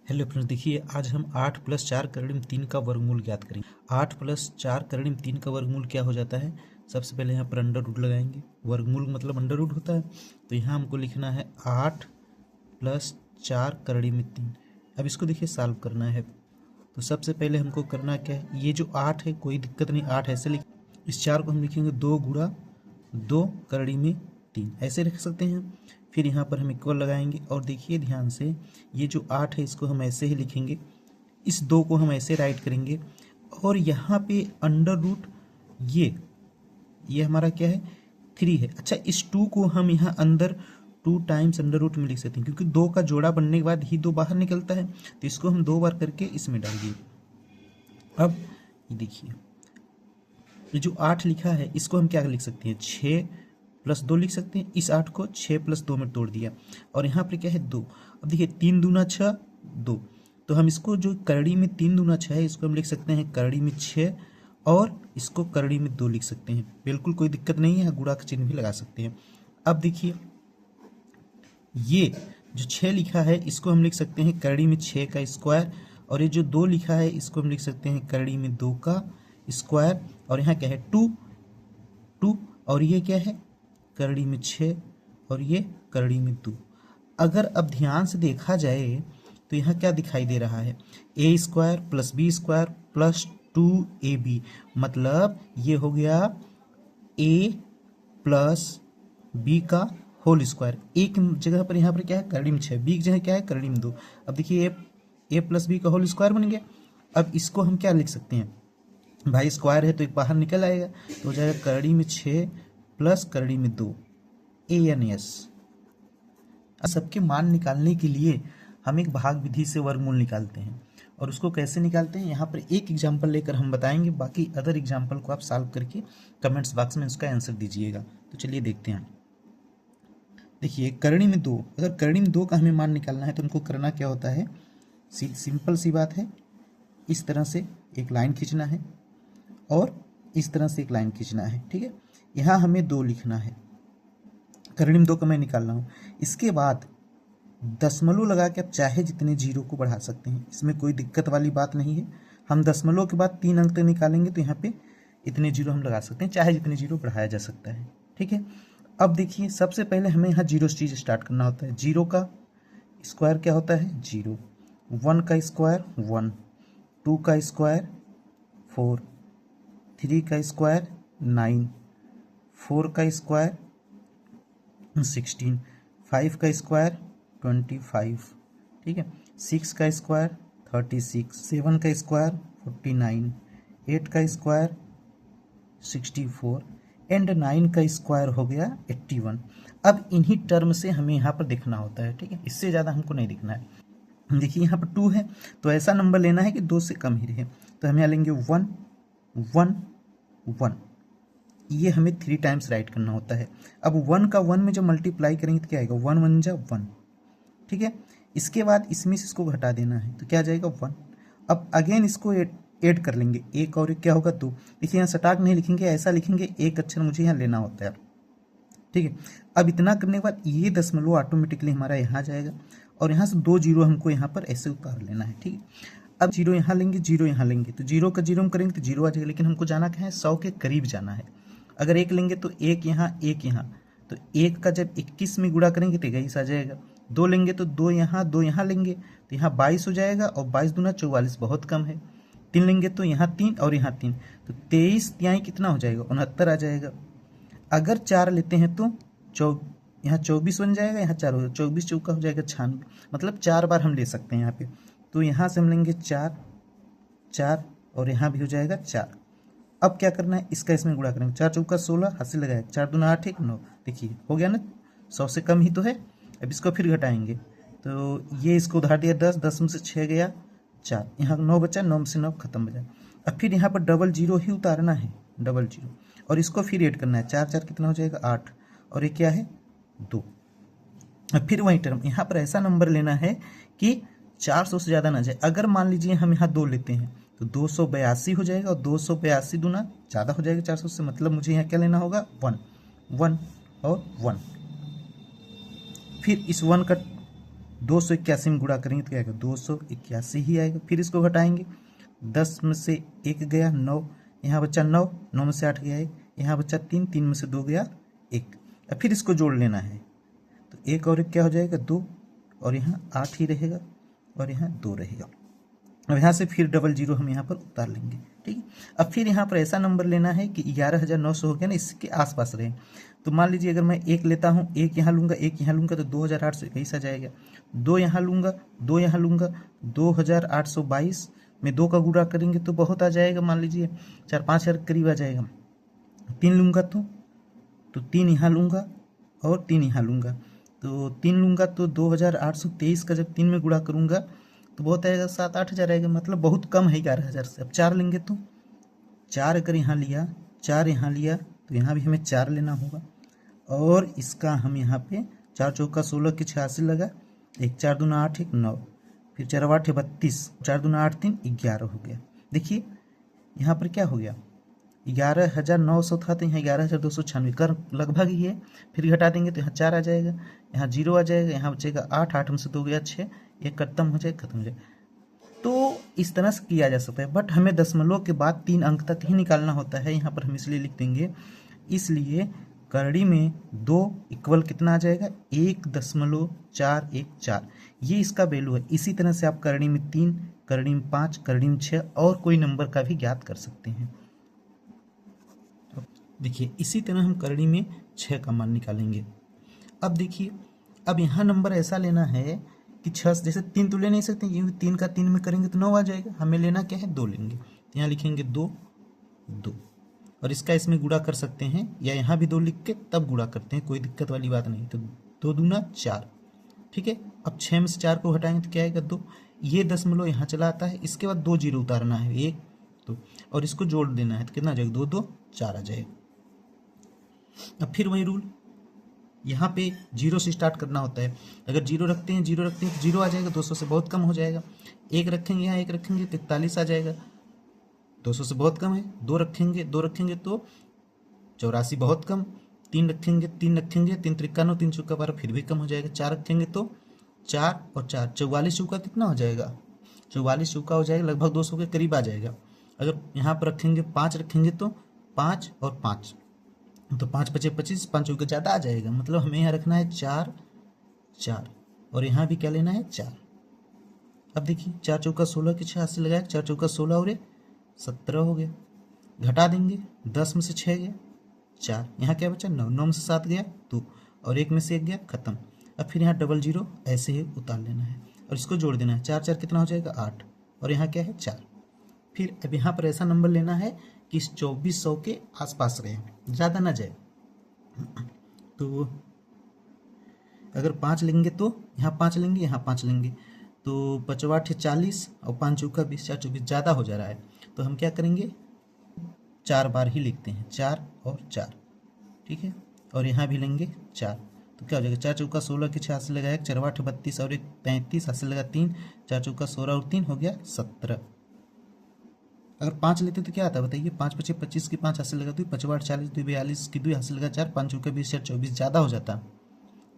Hello friends, देखिए आज हम 8 प्लस 4 करीब 3 का वर्गमूल ज्ञात करेंगे। 8 प्लस 4 करीब 3 का वर्गमूल क्या हो जाता है। सबसे पहले यहाँ पर अंडर रूट लगाएंगे। वर्गमूल मतलब अंडर रूट होता है, तो यहाँ हमको लिखना है 8 प्लस 4 करीब 3। अब इसको देखिए सॉल्व करना है, तो सबसे पहले हमको करना क्या है, ये जो 8 है कोई दिक्कत नहीं, 8 ऐसे लिख, इस 4 को हम लिखेंगे 2 गुणा 2 करीब 3, ऐसे लिख सकते हैं। फिर यहाँ पर हम इक्वल लगाएंगे और देखिए ध्यान से, ये जो 8 है इसको हम ऐसे ही लिखेंगे, इस 2 को हम ऐसे राइट करेंगे और यहाँ पे अंडर रूट ये हमारा क्या है 3 है। अच्छा, इस 2 को हम यहाँ अंदर 2 टाइम्स अंडर रूट में लिख सकते हैं, क्योंकि 2 का जोड़ा बनने के बाद ही 2 बाहर निकलता है, तो इसको हम 2 बार करके इसमें डालिए। अब ये देखिए, ये जो 8 लिखा है इसको हम क्या लिख सकते हैं, 6 प्लस 2 लिख सकते हैं। इस 8 को 6 प्लस 2 में तोड़ दिया और यहाँ पर क्या है 2। अब देखिए 3 दूना 6 2, तो हम इसको जो करड़ी में 3 दूना 6 है इसको हम लिख सकते हैं करड़ी में 6 और इसको करड़ी में 2 लिख सकते हैं। बिल्कुल कोई दिक्कत नहीं है, गुणा का चिन्ह भी लगा सकते हैं। अब देखिए ये जो 6 लिखा है इसको हम लिख सकते हैं करड़ी में 6 का स्क्वायर, और ये जो 2 लिखा है इसको हम लिख सकते हैं करड़ी में 2 का स्क्वायर, और यहाँ क्या है 2 और ये क्या है करड़ी में 6 और ये करड़ी में 2। अगर अब ध्यान से देखा जाए तो यहाँ क्या दिखाई दे रहा है, a square plus b square plus 2ab, मतलब ये हो गया a प्लस बी का होल स्क्वायर। एक जगह पर यहाँ पर क्या है करड़ी में 6, बी की जगह क्या है करड़ी में 2। अब देखिए ए प्लस बी का होल स्क्वायर बन गया। अब इसको हम क्या लिख सकते हैं, भाई स्क्वायर है तो एक बाहर निकल आएगा, तो हो जाएगा करड़ी में 6 प्लस करड़ी में 2 ANS। सबके मान निकालने के लिए हम एक भाग विधि से वर्गमूल निकालते हैं, और उसको कैसे निकालते हैं यहाँ पर एक एग्जाम्पल लेकर हम बताएंगे, बाकी अदर एग्जाम्पल को आप सॉल्व करके कमेंट्स बॉक्स में उसका आंसर दीजिएगा। तो चलिए देखते हैं। देखिए करड़ी में 2, अगर करड़ी में 2 का हमें मान निकालना है तो उनको करना क्या होता है, सिंपल सी बात है, इस तरह से एक लाइन खींचना है और इस तरह से एक लाइन खींचना है, ठीक है। यहाँ हमें 2 लिखना है, करड़ी में 2 का मैं निकाल रहा हूँ। इसके बाद दशमलव लगा के आप चाहे जितने जीरो को बढ़ा सकते हैं, इसमें कोई दिक्कत वाली बात नहीं है। हम दशमलव के बाद 3 अंक तक निकालेंगे तो यहाँ पे इतने जीरो हम लगा सकते हैं, चाहे जितने जीरो बढ़ाया जा सकता है, ठीक है। अब देखिए सबसे पहले हमें यहाँ जीरो चीज स्टार्ट करना होता है। जीरो का स्क्वायर क्या होता है 0, 1 का स्क्वायर 1, 2 का स्क्वायर 4, 3 का स्क्वायर 9, 4 का स्क्वायर 16, 5 का स्क्वायर 25, ठीक है, 6 का स्क्वायर 36, 7 का स्क्वायर 49, 8 का स्क्वायर 64 एंड 9 का स्क्वायर हो गया 81। अब इन्हीं टर्म से हमें यहाँ पर देखना होता है, ठीक है, इससे ज़्यादा हमको नहीं देखना है। देखिए यहाँ पर 2 है तो ऐसा नंबर लेना है कि 2 से कम ही रहे, तो हम यहाँ लेंगे 1 1 1, ये हमें 3 टाइम्स राइट करना होता है। अब 1 का 1 में जो मल्टीप्लाई करेंगे तो क्या आएगा, 1 1 जा 1, ठीक है। इसके बाद इसमें से इसको घटा देना है तो क्या आ जाएगा 1। अब अगेन इसको ऐड कर लेंगे, एक और एक क्या होगा 2। देखिए यहाँ सटाक नहीं लिखेंगे, ऐसा लिखेंगे, एक अक्षर मुझे यहाँ लेना होता है, ठीक है। अब इतना करने के बाद ये दशमलव ऑटोमेटिकली हमारा यहाँ जाएगा और यहाँ से 2 जीरो हमको यहाँ पर ऐसे उतार लेना है, ठीक है। अब जीरो यहाँ लेंगे, जीरो यहाँ लेंगे, तो जीरो का जीरो हम करेंगे तो जीरो आ जाएगा, लेकिन हमको जाना क्या है 100 के करीब जाना है। अगर 1 लेंगे तो 1 यहाँ 1 यहाँ, तो 1 का जब 21 में गुणा करेंगे तो 21 आ जाएगा। 2 लेंगे तो 2 यहाँ लेंगे तो यहाँ 22 हो जाएगा, और 22 दूना 44 बहुत कम है। 3 लेंगे तो यहाँ 3 और यहाँ 3, तो 23 तिहाई कितना हो जाएगा 69 आ जाएगा। अगर 4 लेते हैं तो यहाँ 24 बन जाएगा, यहाँ 4 हो जाएगा, 24 चौका हो जाएगा 96, मतलब 4 बार हम ले सकते हैं यहाँ पे। तो यहाँ से हम लेंगे 4 4 और यहाँ भी हो जाएगा 4। अब क्या करना है, इसका इसमें गुणा करेंगे, 4 चौका 16, हाथ से लगाया, 4 दूना 8 1 9, देखिए हो गया ना, 100 से कम ही तो है। अब इसको फिर घटाएंगे तो ये इसको उधार दिया 10, 10 में से 6 गया 4, यहाँ 9 बचा, 9 में से 9 खत्म हो जाए। अब फिर यहाँ पर डबल जीरो ही उतारना है, डबल जीरो, और इसको फिर ऐड करना है, 4 4 कितना हो जाएगा 8, और ये क्या है 2। अब फिर वही टर्म यहाँ पर ऐसा नंबर लेना है कि 400 से ज़्यादा ना जाए। अगर मान लीजिए हम यहाँ 2 लेते हैं तो 282 हो जाएगा, और 282 दूना ज़्यादा हो जाएगा 400 से, मतलब मुझे यहाँ क्या लेना होगा 1 1 और 1। फिर इस 1 का 281 में गुणा करेंगे तो क्या आएगा 281 ही आएगा। फिर इसको घटाएंगे, 10 में से 1 गया 9, यहाँ बचा 9, 9 में से 8 गया 1, यहाँ बचा 3, 3 में से 2 गया 1। अब फिर इसको जोड़ लेना है, तो 1 और 1 क्या हो जाएगा 2, और यहाँ 8 ही रहेगा और यहाँ 2 रहेगा। अब यहाँ से फिर डबल जीरो हम यहाँ पर उतार लेंगे, ठीक है। अब फिर यहाँ पर ऐसा नंबर लेना है कि 11,900 हो गया ना, इसके आसपास रहे। तो मान लीजिए अगर मैं 1 लेता हूँ, 1 यहाँ लूँगा, 1 यहाँ लूँगा तो 2,821 आ जाएगा। 2 यहाँ लूँगा, 2 यहाँ लूँगा, 2,822 में 2 का गुणा करेंगे तो बहुत आ जाएगा, मान लीजिए 4-5 हज़ार करीब आ जाएगा। 3 लूँगा तो 3 यहाँ लूँगा और 3 यहाँ लूँगा, तो 3 लूँगा तो 2,823 का जब 3 में गुणा करूँगा तो बहुत आएगा 7-8 हज़ार आएगा, मतलब बहुत कम है 11,000 से। अब 4 लेंगे तो 4 अगर यहाँ लिया, 4 यहाँ लिया तो यहाँ भी हमें 4 लेना होगा, और इसका हम यहाँ पे 4 चौका 16 की 86 लगा, 1 4 दूना 8 1 9, फिर 4 8 32, 4 दूना 8 3 11 हो गया। देखिए यहाँ पर क्या हो गया, 11,900 था तो यहाँ 11,296 कर लगभग ही है। फिर घटा देंगे तो यहाँ 4 आ जाएगा, यहाँ 0 आ जाएगा, यहाँ बचेगा 8, 8 में से 2 गया 6, ये खत्म हो जाएगा, खत्म हो जाएगा। तो इस तरह से किया जा सकता है, बट हमें दशमलव के बाद 3 अंक तक ही निकालना होता है। यहाँ पर हम इसलिए लिख देंगे, इसलिए करड़ी में 2 इक्वल कितना आ जाएगा 1.414, ये इसका वैल्यू है। इसी तरह से आप करड़ी में 3, करड़ी में 5, करड़ी में 6 और कोई नंबर का भी ज्ञात कर सकते हैं। देखिए इसी तरह हम करड़ी में 6 का मान निकालेंगे। अब देखिए, अब यहाँ नंबर ऐसा लेना है कि 6, जैसे 3 तो ले नहीं सकते, क्योंकि 3 का 3 में करेंगे तो 9 आ जाएगा। हमें लेना क्या है 2 लेंगे, तो यहाँ लिखेंगे 2 2, और इसका इसमें गुणा कर सकते हैं, या यहाँ भी 2 लिख के तब गुणा करते हैं, कोई दिक्कत वाली बात नहीं। तो 2 दूना 4, ठीक है। अब 6 में से 4 को हटाएंगे तो क्या आएगा 2, ये दशमलव यहाँ चला आता है, इसके बाद 2 जीरो उतारना है, 1 2, और इसको जोड़ देना है तो कितना आ जाएगा 2 2 4 आ जाएगा। अब फिर वही रूल, यहाँ पे 0 से स्टार्ट करना होता है। अगर 0 रखते हैं तो 0 आ जाएगा, 200 से बहुत कम हो जाएगा। 1 रखेंगे, यहाँ 1 रखेंगे तो 41 आ जाएगा, 200 से बहुत कम है। 2 रखेंगे तो 84 बहुत कम। 3 रखेंगे 3 3 53, 3 चौका 12 फिर भी कम हो जाएगा। 4 रखेंगे तो 4 और 4 44 चौका कितना हो जाएगा, 44 चौका हो जाएगा, लगभग 200 के करीब आ जाएगा। अगर यहाँ पर रखेंगे 5 रखेंगे तो 5 और 5, तो 5 5 25, 5 चौके ज़्यादा आ जाएगा, मतलब हमें यहाँ रखना है 4 4, और यहाँ भी क्या लेना है 4। अब देखिए 4 चौका 16 की 86 लगाया, 4 चौका 16 और 17 हो गया। घटा देंगे, 10 में से 6 गया 4, यहाँ क्या बचा 9, 9 में से 7 गया 2, और 1 में से 1 गया, खत्म। अब फिर यहाँ डबल जीरो ऐसे ही उतार लेना है और इसको जोड़ देना है। 4 4 कितना हो जाएगा 8, और यहाँ क्या है 4। फिर अब यहाँ पर ऐसा नंबर लेना है कि इस 2400 के आसपास रहे, ज़्यादा ना जाए। तो अगर 5 लेंगे तो यहाँ 5 लेंगे, यहाँ 5 लेंगे, तो 5 8 40 और 5 चौका 20, 4 24 ज़्यादा हो जा रहा है। तो हम क्या करेंगे 4 बार ही लिखते हैं, 4 और 4, ठीक है। और यहाँ भी लेंगे 4, तो क्या हो जाएगा 4 चौका 16 की 86 लगाया, 4 8 32 और 1 33, 80 लगा 3, 4 चौका 16 और 3 हो गया 17। अगर 5 लेते तो क्या आता है बताइए, 5 5 25 की 5 80 लगा 2, 5 8 40 2 42 की 2 80 लगा 4, 5 चौका 20 4 24 ज़्यादा हो जाता,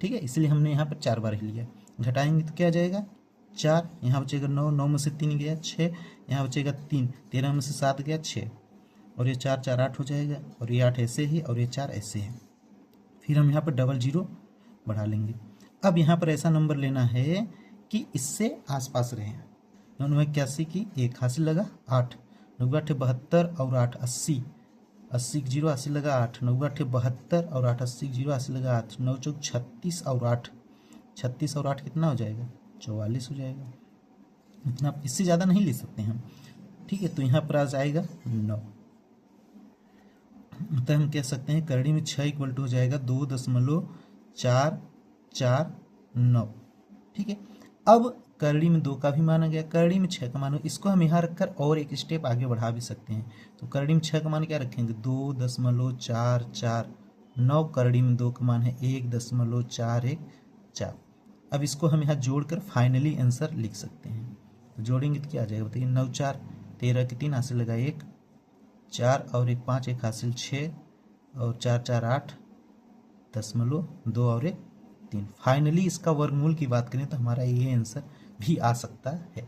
ठीक है। इसलिए हमने यहाँ पर 4 बार ही लिया। घटाएंगे तो क्या आ जाएगा 4, यहाँ बचेगा 9, 9 में से 3 गया 6, यहाँ बचेगा 3, 13 में से 7 गया 6, और ये 4 4 8 हो जाएगा, और ये 8 ऐसे ही, और ये 4 ऐसे है। फिर हम यहाँ पर डबल जीरो बढ़ा लेंगे। अब यहाँ पर ऐसा नंबर लेना है कि इससे आसपास रहे। 9 81 की 1 हासिल लगा 8, 9 8 72 और 8 80, 80 की 0 हासिल लगा 8, 9 8 72 और 8 80 की 0 हासिल लगा 8, 9 चौक 36 और 8, 36 और 8 कितना हो जाएगा 44 हो जाएगा। इतना, इससे ज़्यादा नहीं ले सकते हम, ठीक है। तो यहाँ पर आ जाएगा 9, मतलब हम कह सकते हैं करड़ी में 6 इक्वल टू हो जाएगा 2.449, ठीक है। अब करड़ी में 2 का भी माना गया, करड़ी में 6 का मान, इसको हम यहाँ रखकर और एक स्टेप आगे बढ़ा भी सकते हैं। तो करड़ी में 6 का मान क्या रखेंगे 2.449, करड़ी में 2 का मान है 1.414। अब इसको हम यहाँ जोड़कर फाइनली आंसर लिख सकते हैं। तो जोड़ेंगे तो क्या आ जाएगा बताइए, 9 4 13 की 3 हासिल लगा 1, 4 और 1 5, 1 हासिल 6, और 4 4 8 दशमलव 2 और 1 3। फाइनली इसका वर्गमूल की बात करें तो हमारा ये आंसर भी आ सकता है।